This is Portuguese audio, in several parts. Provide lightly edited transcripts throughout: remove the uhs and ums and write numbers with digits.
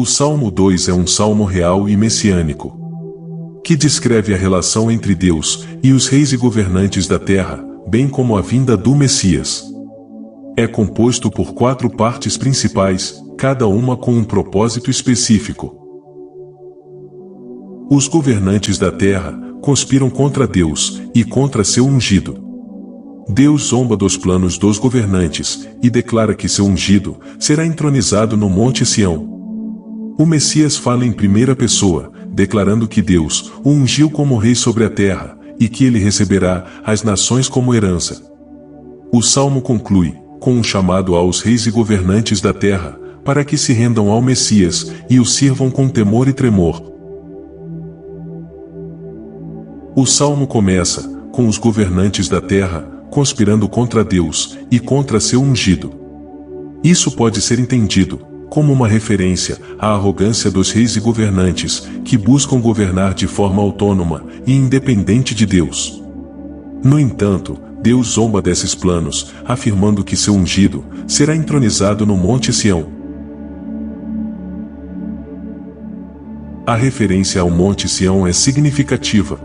O Salmo 2 é um salmo real e messiânico, que descreve a relação entre Deus e os reis e governantes da terra, bem como a vinda do Messias. É composto por 4 partes principais, cada uma com um propósito específico. Os governantes da terra conspiram contra Deus e contra seu ungido. Deus zomba dos planos dos governantes e declara que seu ungido será entronizado no Monte Sião. O Messias fala em primeira pessoa, declarando que Deus o ungiu como rei sobre a terra, e que ele receberá as nações como herança. O Salmo conclui com um chamado aos reis e governantes da terra, para que se rendam ao Messias e o sirvam com temor e tremor. O Salmo começa com os governantes da terra conspirando contra Deus e contra seu ungido. Isso pode ser entendido como uma referência à arrogância dos reis e governantes que buscam governar de forma autônoma e independente de Deus. No entanto, Deus zomba desses planos, afirmando que seu ungido será entronizado no Monte Sião. A referência ao Monte Sião é significativa,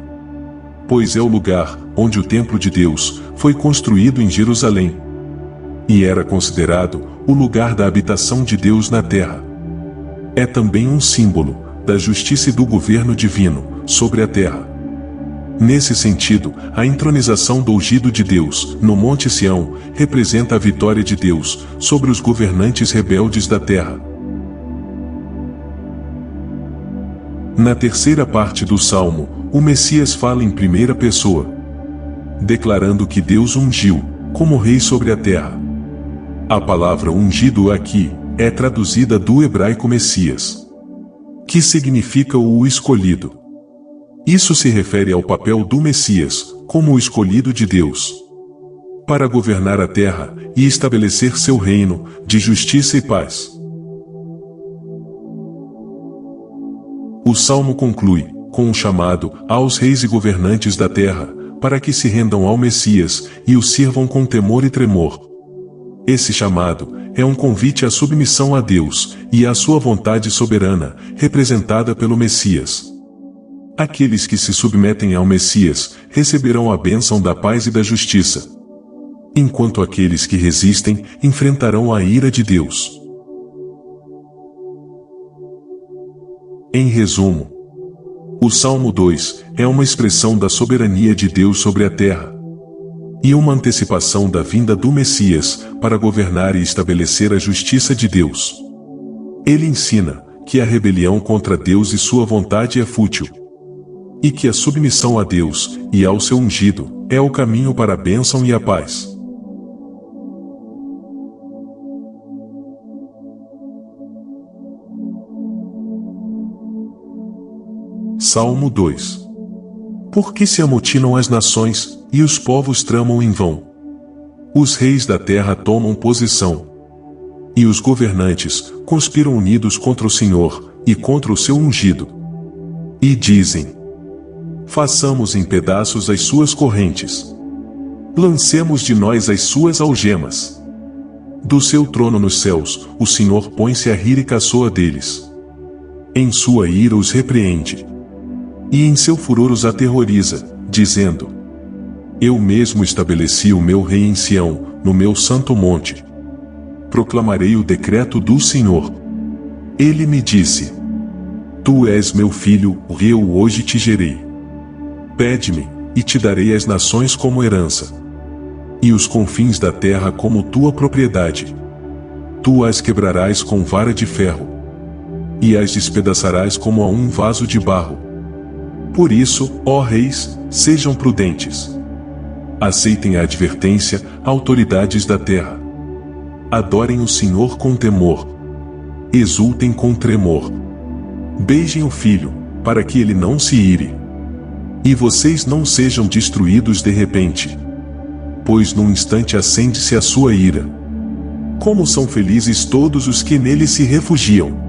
pois é o lugar onde o templo de Deus foi construído em Jerusalém, e era considerado o lugar da habitação de Deus na terra. É também um símbolo da justiça e do governo divino sobre a terra. Nesse sentido, a entronização do ungido de Deus no Monte Sião representa a vitória de Deus sobre os governantes rebeldes da terra. Na terceira parte do Salmo, o Messias fala em primeira pessoa, declarando que Deus ungiu como rei sobre a terra. A palavra ungido aqui é traduzida do hebraico Messias, que significa o escolhido. Isso se refere ao papel do Messias como o escolhido de Deus para governar a terra e estabelecer seu reino de justiça e paz. O Salmo conclui com um chamado aos reis e governantes da terra para que se rendam ao Messias e o sirvam com temor e tremor. Esse chamado é um convite à submissão a Deus e à sua vontade soberana, representada pelo Messias. Aqueles que se submetem ao Messias receberão a bênção da paz e da justiça, enquanto aqueles que resistem enfrentarão a ira de Deus. Em resumo, o Salmo 2 é uma expressão da soberania de Deus sobre a terra, e uma antecipação da vinda do Messias para governar e estabelecer a justiça de Deus. Ele ensina que a rebelião contra Deus e sua vontade é fútil, e que a submissão a Deus e ao seu ungido é o caminho para a bênção e a paz. Salmo 2. Por que se amotinam as nações, e os povos tramam em vão? Os reis da terra tomam posição, e os governantes conspiram unidos contra o Senhor e contra o seu ungido. E dizem: façamos em pedaços as suas correntes. Lancemos de nós as suas algemas. Do seu trono nos céus, o Senhor põe-se a rir e caçoa deles. Em sua ira os repreende, e em seu furor os aterroriza, dizendo: eu mesmo estabeleci o meu rei em Sião, no meu santo monte. Proclamarei o decreto do Senhor. Ele me disse: tu és meu filho, eu hoje te gerei. Pede-me, e te darei as nações como herança, e os confins da terra como tua propriedade. Tu as quebrarás com vara de ferro, e as despedaçarás como a um vaso de barro. Por isso, ó reis, sejam prudentes. Aceitem a advertência, autoridades da terra. Adorem o Senhor com temor. Exultem com tremor. Beijem o Filho, para que ele não se ire, e vocês não sejam destruídos de repente, pois num instante acende-se a sua ira. Como são felizes todos os que nele se refugiam!